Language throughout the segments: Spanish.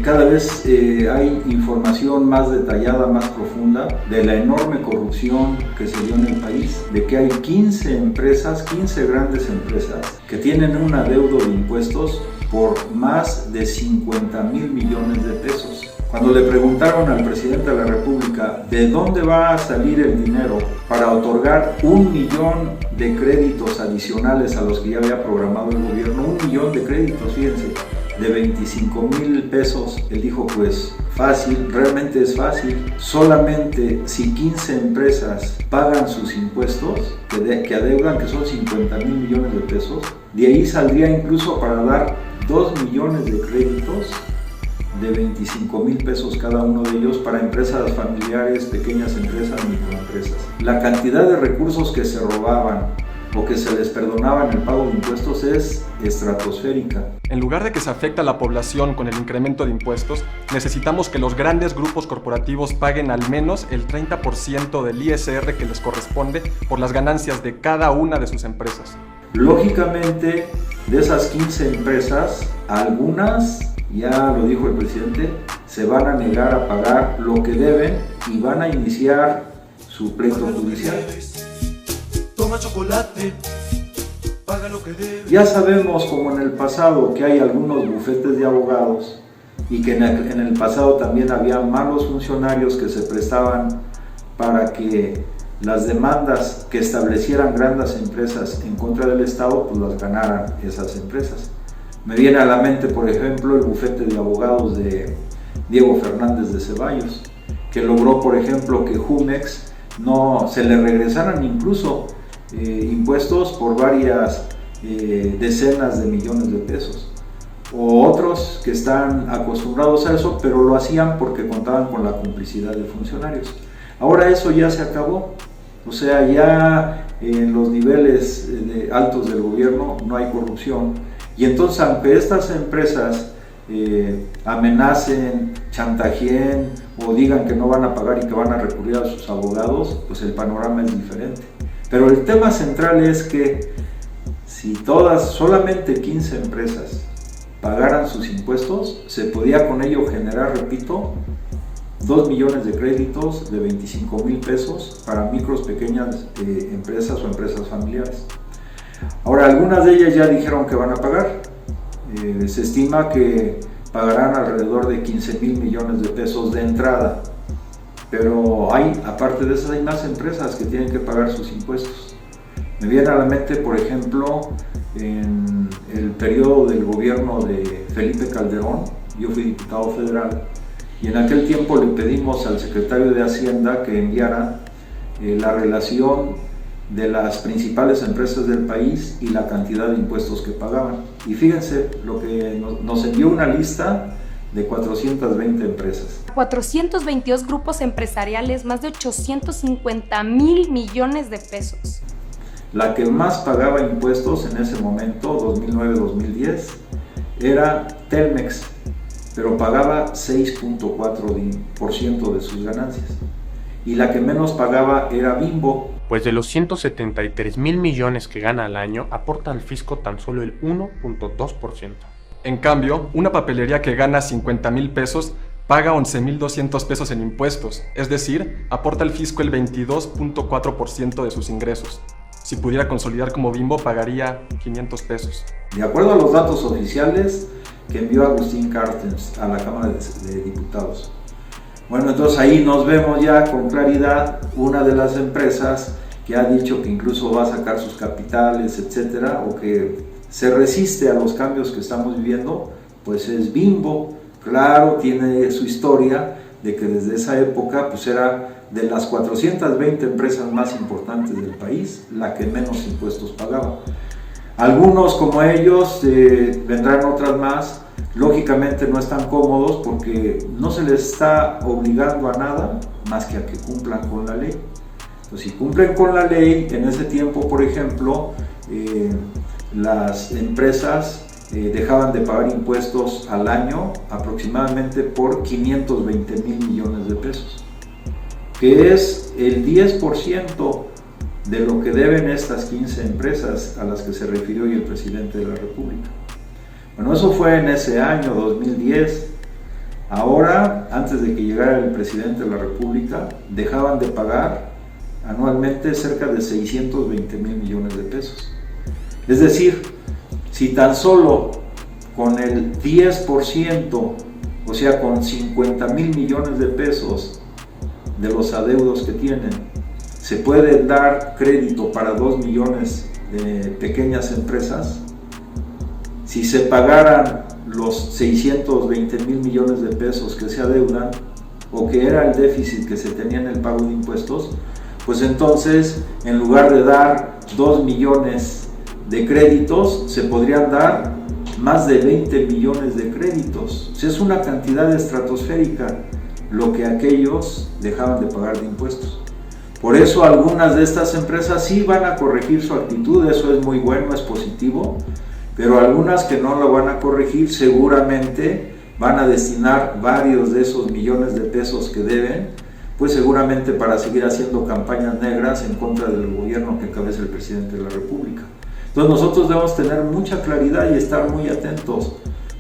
Cada vez hay información más detallada, más profunda de la enorme corrupción que se dio en el país, de que hay 15 empresas, 15 grandes empresas que tienen un adeudo de impuestos por más de 50,000 millones de pesos. Cuando le preguntaron al presidente de la República de dónde va a salir el dinero para otorgar 1 millón de créditos adicionales a los que ya había programado el gobierno, 1 millón de créditos, fíjense, de 25,000 pesos, él dijo, pues fácil, realmente es fácil, solamente si 15 empresas pagan sus impuestos, que adeudan, que son 50,000 millones de pesos, de ahí saldría incluso para dar 2 millones de créditos de 25,000 pesos cada uno de ellos para empresas familiares, pequeñas empresas, microempresas. La cantidad de recursos que se robaban o que se les perdonaba en el pago de impuestos es estratosférica. En lugar de que se afecte a la población con el incremento de impuestos, necesitamos que los grandes grupos corporativos paguen al menos el 30% del ISR que les corresponde por las ganancias de cada una de sus empresas. Lógicamente, de esas 15 empresas, algunas, ya lo dijo el presidente, se van a negar a pagar lo que deben y van a iniciar su pleito judicial. Toma chocolate, paga lo que debe. Ya sabemos, como en el pasado, que hay algunos bufetes de abogados y que en el pasado también había malos funcionarios que se prestaban para que las demandas que establecieran grandes empresas en contra del Estado, pues las ganaran esas empresas. Me viene a la mente, por ejemplo, el bufete de abogados de Diego Fernández de Ceballos, que logró, por ejemplo, que Jumex no se le regresaran incluso impuestos por varias decenas de millones de pesos, o otros que están acostumbrados a eso, pero lo hacían porque contaban con la complicidad de funcionarios. Ahora eso ya se acabó, o sea, ya en los niveles altos del gobierno no hay corrupción, y entonces aunque estas empresas amenacen, chantajeen o digan que no van a pagar y que van a recurrir a sus abogados, pues el panorama es diferente. Pero el tema central es que si solamente 15 empresas pagaran sus impuestos, se podía con ello generar, repito, 2 millones de créditos de 25,000 pesos para micros, pequeñas empresas o empresas familiares. Ahora, algunas de ellas ya dijeron que van a pagar. Se estima que pagarán alrededor de 15,000 millones de pesos de entrada. Pero aparte de esas, hay más empresas que tienen que pagar sus impuestos. Me viene a la mente, por ejemplo, en el periodo del gobierno de Felipe Calderón, yo fui diputado federal, y en aquel tiempo le pedimos al secretario de Hacienda que enviara la relación de las principales empresas del país y la cantidad de impuestos que pagaban. Y fíjense, lo que nos envió una lista de 420 empresas. 422 grupos empresariales, más de 850,000 millones de pesos. La que más pagaba impuestos en ese momento, 2009-2010, era Telmex, pero pagaba 6.4% de sus ganancias. Y la que menos pagaba era Bimbo. Pues de los 173,000 millones que gana al año, aporta al fisco tan solo el 1.2%. En cambio, una papelería que gana 50,000 pesos paga 11,200 pesos en impuestos, es decir, aporta al fisco el 22.4% de sus ingresos. Si pudiera consolidar como Bimbo, pagaría 500 pesos. De acuerdo a los datos oficiales que envió Agustín Carstens a la Cámara de Diputados. Bueno, entonces ahí nos vemos ya con claridad una de las empresas que ha dicho que incluso va a sacar sus capitales, etcétera, o que se resiste a los cambios que estamos viviendo, pues es Bimbo. Claro, tiene su historia de que desde esa época pues era de las 420 empresas más importantes del país, la que menos impuestos pagaba. Algunos como ellos, vendrán otras más, lógicamente no están cómodos porque no se les está obligando a nada más que a que cumplan con la ley. Entonces, si cumplen con la ley, en ese tiempo, por ejemplo, las empresas dejaban de pagar impuestos al año aproximadamente por 520,000 millones de pesos, que es el 10% de lo que deben estas 15 empresas a las que se refirió hoy el presidente de la República. Bueno, eso fue en ese año 2010. Ahora, antes de que llegara el presidente de la República, dejaban de pagar anualmente cerca de 620,000 millones de pesos. Es decir, si tan solo con el 10%, o sea, con 50,000 millones de pesos de los adeudos que tienen, se puede dar crédito para 2 millones de pequeñas empresas, si se pagaran los 620,000 millones de pesos que se adeudan, o que era el déficit que se tenía en el pago de impuestos, pues entonces, en lugar de dar 2 millones de créditos, se podrían dar más de 20 millones de créditos. O sea, es una cantidad estratosférica lo que aquellos dejaban de pagar de impuestos. Por eso algunas de estas empresas sí van a corregir su actitud, eso es muy bueno, es positivo, pero algunas que no lo van a corregir seguramente van a destinar varios de esos millones de pesos que deben, pues seguramente para seguir haciendo campañas negras en contra del gobierno que encabeza el presidente de la República. Entonces nosotros debemos tener mucha claridad y estar muy atentos,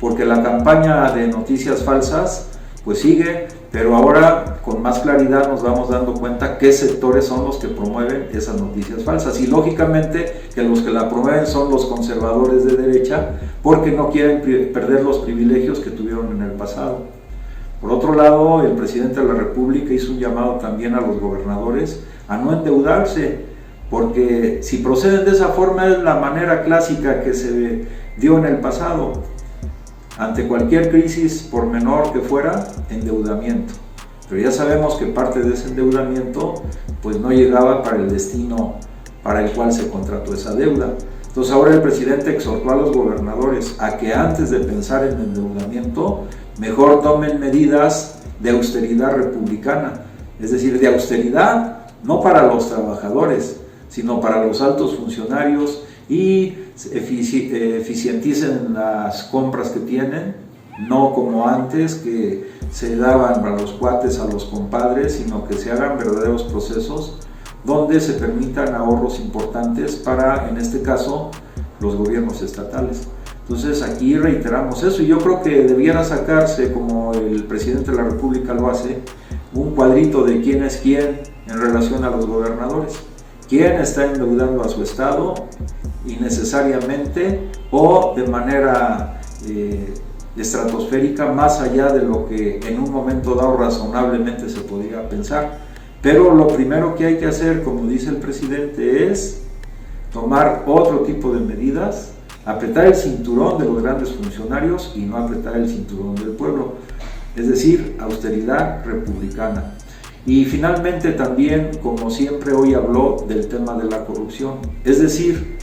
porque la campaña de noticias falsas pues sigue, pero ahora con más claridad nos vamos dando cuenta qué sectores son los que promueven esas noticias falsas, y lógicamente que los que la promueven son los conservadores de derecha, porque no quieren perder los privilegios que tuvieron en el pasado. Por otro lado, el presidente de la República hizo un llamado también a los gobernadores a no endeudarse, porque si proceden de esa forma es la manera clásica que se dio en el pasado. Ante cualquier crisis, por menor que fuera, endeudamiento. Pero ya sabemos que parte de ese endeudamiento pues no llegaba para el destino para el cual se contrató esa deuda. Entonces ahora el presidente exhortó a los gobernadores a que antes de pensar en endeudamiento, mejor tomen medidas de austeridad republicana. Es decir, de austeridad no para los trabajadores, sino para los altos funcionarios, y eficienticen las compras que tienen, no como antes que se daban a los cuates, a los compadres, sino que se hagan verdaderos procesos donde se permitan ahorros importantes para, en este caso, los gobiernos estatales. Entonces aquí reiteramos eso, y yo creo que debiera sacarse, como el presidente de la República lo hace, un cuadrito de quién es quién en relación a los gobernadores. ¿Quién está endeudando a su estado innecesariamente o de manera estratosférica, más allá de lo que en un momento dado razonablemente se podría pensar? Pero lo primero que hay que hacer, como dice el presidente, es tomar otro tipo de medidas, apretar el cinturón de los grandes funcionarios y no apretar el cinturón del pueblo, es decir, austeridad republicana. Y finalmente también, como siempre, hoy habló del tema de la corrupción. Es decir,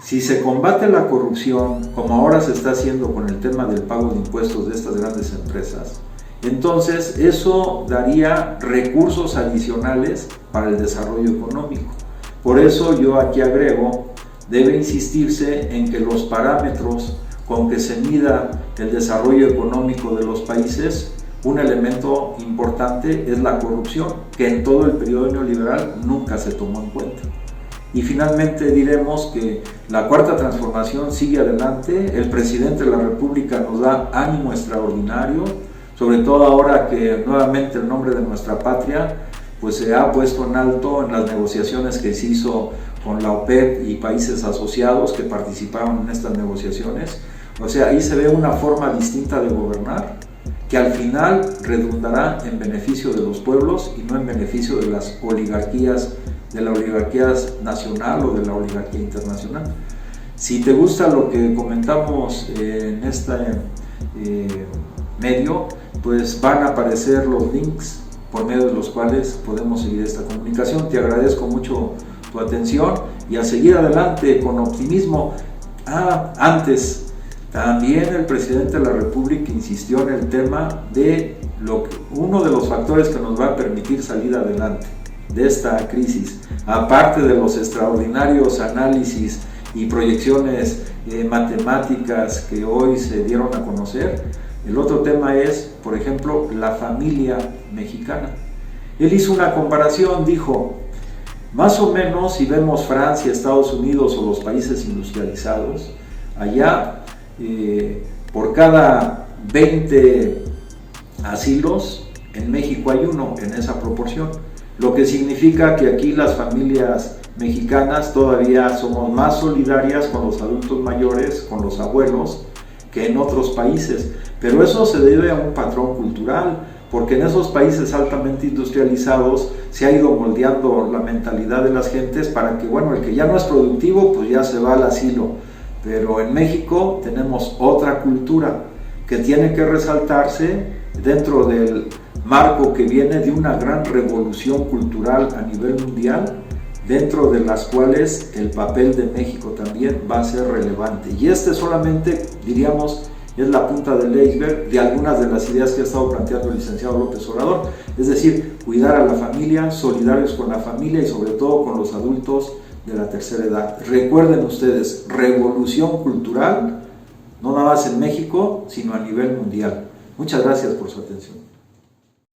si se combate la corrupción, como ahora se está haciendo con el tema del pago de impuestos de estas grandes empresas, entonces eso daría recursos adicionales para el desarrollo económico. Por eso yo aquí agrego, debe insistirse en que los parámetros con que se mida el desarrollo económico de los países, un elemento importante es la corrupción, que en todo el periodo neoliberal nunca se tomó en cuenta. Y finalmente diremos que la cuarta transformación sigue adelante, el presidente de la República nos da ánimo extraordinario, sobre todo ahora que nuevamente el nombre de nuestra patria pues se ha puesto en alto en las negociaciones que se hizo con la OPEP y países asociados que participaron en estas negociaciones. O sea, ahí se ve una forma distinta de gobernar, que al final redundará en beneficio de los pueblos y no en beneficio de las oligarquías, de la oligarquía nacional o de la oligarquía internacional. Si te gusta lo que comentamos en este medio, pues van a aparecer los links por medio de los cuales podemos seguir esta comunicación. Te agradezco mucho tu atención y a seguir adelante con optimismo. Antes, también el presidente de la República insistió en el tema de uno de los factores que nos va a permitir salir adelante de esta crisis, aparte de los extraordinarios análisis y proyecciones matemáticas que hoy se dieron a conocer. El otro tema es, por ejemplo, la familia mexicana. Él hizo una comparación, dijo, más o menos si vemos Francia, Estados Unidos o los países industrializados, allá por cada 20 asilos, en México hay uno en esa proporción, lo que significa que aquí las familias mexicanas todavía somos más solidarias con los adultos mayores, con los abuelos, que en otros países, pero eso se debe a un patrón cultural, porque en esos países altamente industrializados se ha ido moldeando la mentalidad de las gentes para que, bueno, el que ya no es productivo, pues ya se va al asilo, pero en México tenemos otra cultura que tiene que resaltarse dentro del marco que viene de una gran revolución cultural a nivel mundial, dentro de las cuales el papel de México también va a ser relevante. Y este solamente, diríamos, es la punta del iceberg de algunas de las ideas que ha estado planteando el licenciado López Obrador, es decir, cuidar a la familia, solidarios con la familia y sobre todo con los adultos de la tercera edad. Recuerden ustedes, revolución cultural, no nada más en México, sino a nivel mundial. Muchas gracias por su atención.